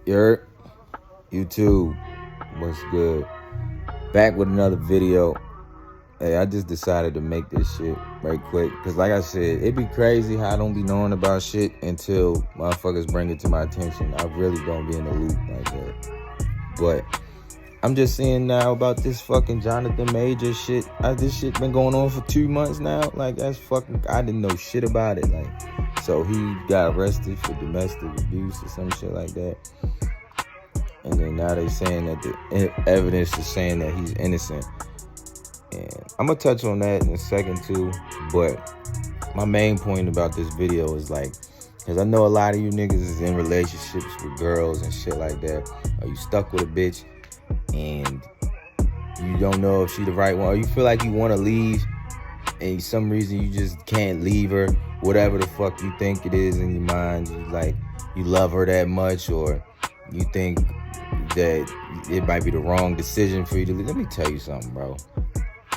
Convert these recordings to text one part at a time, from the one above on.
Yer, YouTube, what's good? Back with another video. Hey, I just decided to make this shit right quick. Cause like I said, it be crazy how I don't be knowing about shit until motherfuckers bring it to my attention. I really don't be in the loop like that. But I'm just seeing now about this fucking Jonathan Major shit. This shit been going on for 2 months now. Like that's fucking, I didn't know shit about it. Like, so he got arrested for domestic abuse or some shit like that. And then now they saying that the evidence is saying that he's innocent. And I'm gonna touch on that in a second too. But my main point about this video is like, because I know a lot of you niggas is in relationships with girls and shit like that. Or you stuck with a bitch and you don't know if she the right one. Or you feel like you want to leave and some reason you just can't leave her. Whatever the fuck you think it is in your mind. You love her that much, or you think that it might be the wrong decision for you to leave. Let me tell you something, bro.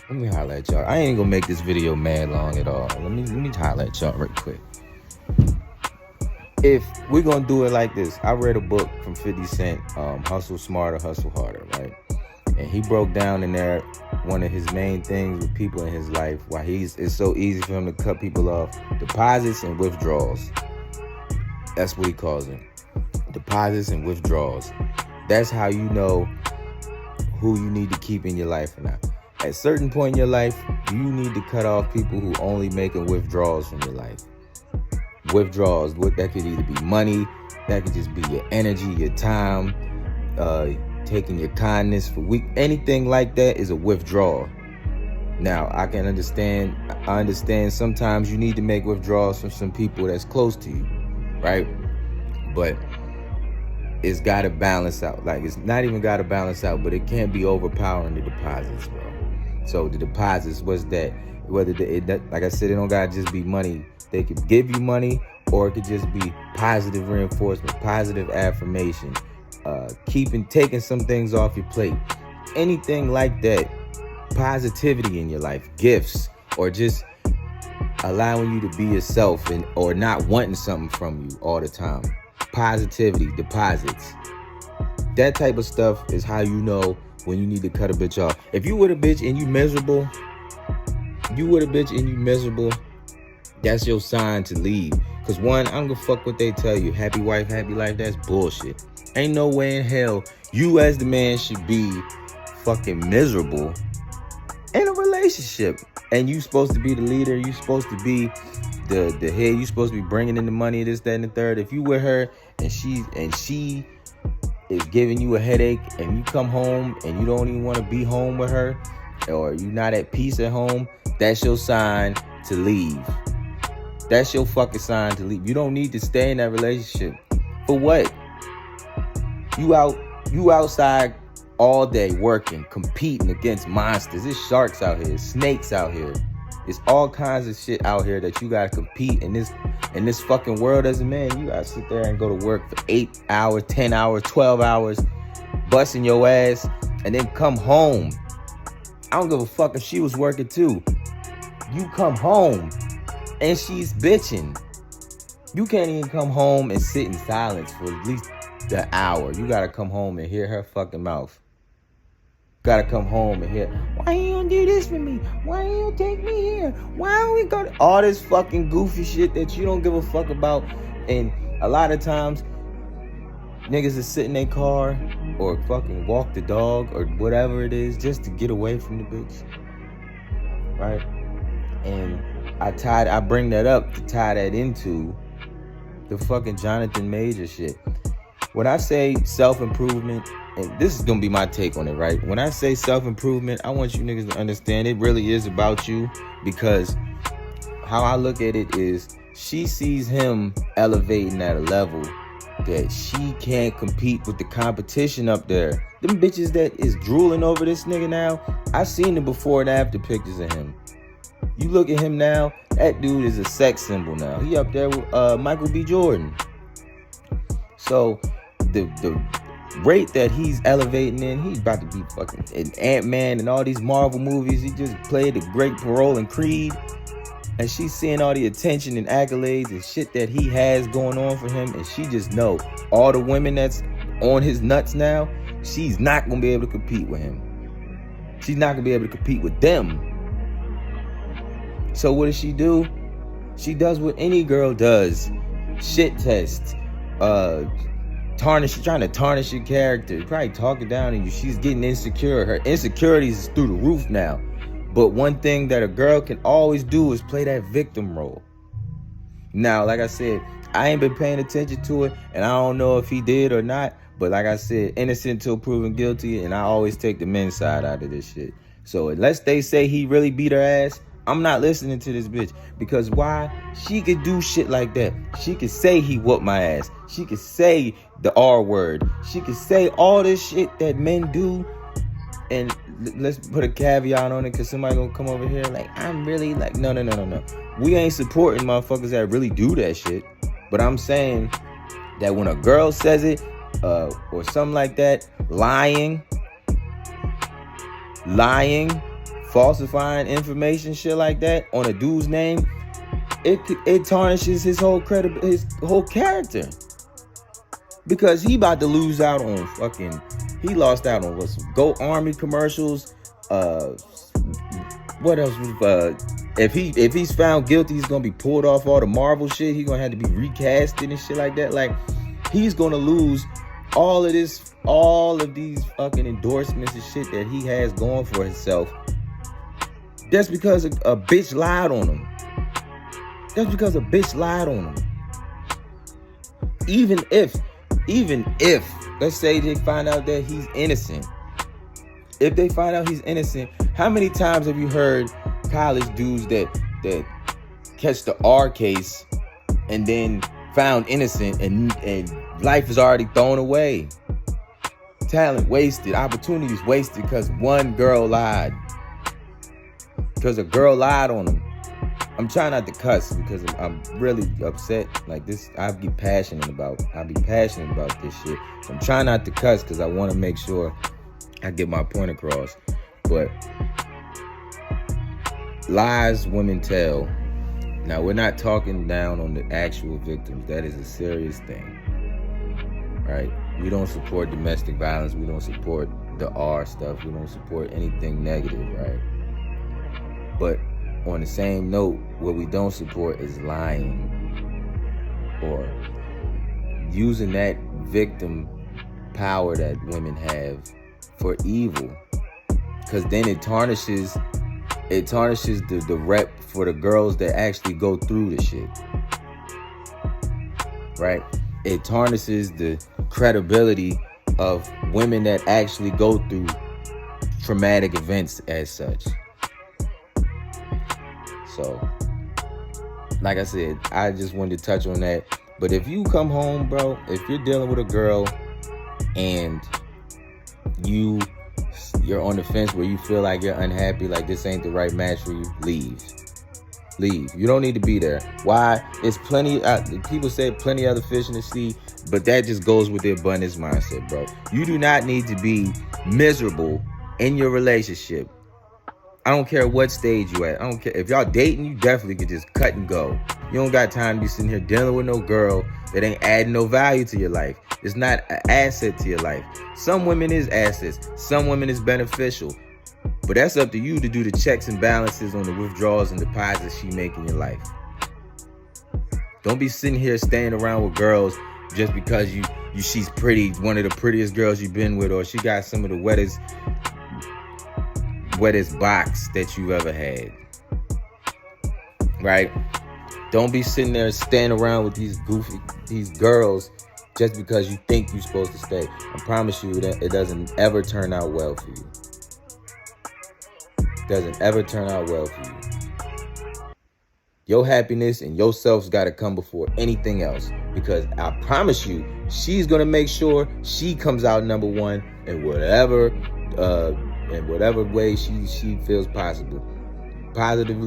Let me holler at y'all. I ain't gonna make this video mad long at all. Let me holler at y'all right quick. If we're gonna do it like this, I read a book from 50 Cent, Hustle Smarter, Hustle Harder, right? And he broke down in there one of his main things with people in his life, why it's so easy for him to cut people off: deposits and withdrawals. That's what he calls them. Deposits and withdrawals. That's how you know who you need to keep in your life or not. At a certain point in your life, you need to cut off people who only making withdrawals from your life. Withdrawals, that could either be money, that could just be your energy, your time, taking your kindness for weak. Anything like that is a withdrawal. Now, I understand sometimes you need to make withdrawals from some people that's close to you, right? But it's got to balance out. Like, it's not even got to balance out, but it can't be overpowering the deposits, bro. So the deposits, what's that? Whether like I said, it don't got to just be money. They could give you money, or it could just be positive reinforcement, positive affirmation, taking some things off your plate. Anything like that. Positivity in your life, gifts, or just allowing you to be yourself or not wanting something from you all the time. Positivity, deposits. That type of stuff is how you know when you need to cut a bitch off. If you with a bitch and you miserable, that's your sign to leave. Cause one, I don't give a fuck what they tell you. Happy wife, happy life, that's bullshit. Ain't no way in hell you as the man should be fucking miserable in a relationship. And you supposed to be the leader, you supposed to be the head, you supposed to be bringing in the money, this, that, and the third. If you with her and she is giving you a headache, and you come home and you don't even want to be home with her, or you're not at peace at home, that's your sign to leave. That's your fucking sign to leave. You don't need to stay in that relationship. For what? You outside all day working, competing against monsters. There's sharks out here, snakes out here. It's all kinds of shit out here that you gotta compete in this fucking world. As a man, you gotta sit there and go to work for 8 hours, 10 hours, 12 hours, busting your ass, and then come home. I don't give a fuck if she was working too. You come home and she's bitching. You can't even come home and sit in silence for at least an hour. You gotta come home and hear her fucking mouth. Gotta come home and hear, why you don't do this for me? Why you don't take me here? Why don't we go to all this fucking goofy shit that you don't give a fuck about? And a lot of times, niggas is sit in their car or fucking walk the dog or whatever it is just to get away from the bitch. Right? And I bring that up to tie that into the fucking Jonathan Major shit. When I say self-improvement, and this is gonna be my take on it, right? When I say self-improvement, I want you niggas to understand it really is about you, because how I look at it is she sees him elevating at a level that she can't compete with the competition up there. Them bitches that is drooling over this nigga now, I seen the before and after pictures of him. You look at him now, that dude is a sex symbol now. He up there with Michael B. Jordan. So the rate that he's elevating in, he's about to be fucking in Ant-Man and all these Marvel movies. He just played the great Parole and Creed. And she's seeing all the attention and accolades and shit that he has going on for him. And she just know all the women that's on his nuts now, she's not going to be able to compete with him. She's not going to be able to compete with them. So what does she do? She does what any girl does. Shit test. Trying to tarnish your character. Probably talking down on you. She's getting insecure. Her insecurities is through the roof now. But one thing that a girl can always do is play that victim role. Now, like I said, I ain't been paying attention to it, and I don't know if he did or not. But like I said, innocent till proven guilty, and I always take the men's side out of this shit. So unless they say he really beat her ass, I'm not listening to this bitch. Because why? She could do shit like that. She could say he whooped my ass. She could say the R word. She could say all this shit that men do. And let's put a caveat on it, because somebody gonna come over here like, I'm really like, no. We ain't supporting motherfuckers that really do that shit. But I'm saying that when a girl says it, or something like that, lying, falsifying information, shit like that on a dude's name, it tarnishes his whole character. Because he about to lose out on he lost out on some Go Army commercials. What else? If he's found guilty, he's gonna be pulled off all the Marvel shit. He's gonna have to be recasted and shit like that. Like, he's gonna lose all of these fucking endorsements and shit that he has going for himself. That's because a bitch lied on him. That's because a bitch lied on him. Even if, let's say they find out that he's innocent. If they find out he's innocent, how many times have you heard college dudes that catch the R case and then found innocent and life is already thrown away? Talent wasted, opportunities wasted because one girl lied. Because a girl lied on him. I'm trying not to cuss because I'm really upset. Like this, I'll be passionate about this shit. So I'm trying not to cuss because I want to make sure I get my point across. But lies women tell. Now, we're not talking down on the actual victims. That is a serious thing, right? We don't support domestic violence. We don't support the R stuff. We don't support anything negative, right? But on the same note, what we don't support is lying or using that victim power that women have for evil. Because then it tarnishes the rep for the girls that actually go through the shit. Right? It tarnishes the credibility of women that actually go through traumatic events as such. So, like I said, I just wanted to touch on that. But if you come home, bro, if you're dealing with a girl and you're on the fence where you feel like you're unhappy, like this ain't the right match for you, leave. You don't need to be there. Why? It's plenty, people say plenty other fish in the sea, but that just goes with the abundance mindset, bro. You do not need to be miserable in your relationship. I don't care what stage you at. I don't care. If y'all dating, you definitely could just cut and go. You don't got time to be sitting here dealing with no girl that ain't adding no value to your life. It's not an asset to your life. Some women is assets. Some women is beneficial. But that's up to you to do the checks and balances on the withdrawals and deposits she make in your life. Don't be sitting here staying around with girls just because she's pretty, one of the prettiest girls you've been with, or she got some of the wettest box that you've ever had. Right? Don't be sitting there standing around with these girls just because you think you're supposed to stay. I promise you that it doesn't ever turn out well for you. Doesn't ever turn out well for you. Your happiness and yourself's got to come before anything else, because I promise you, she's gonna make sure she comes out number one in whatever way she feels possible. Positive,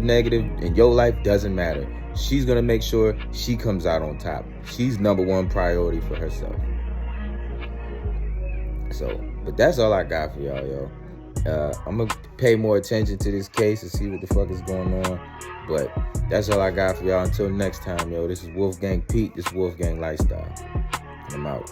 negative in your life doesn't matter. She's gonna make sure she comes out on top. She's number one priority for herself. So, but that's all I got for y'all, yo. I'm gonna pay more attention to this case and see what the fuck is going on. But that's all I got for y'all. Until next time, yo. This is Wolfgang Pete. This is Wolfgang Lifestyle. And I'm out.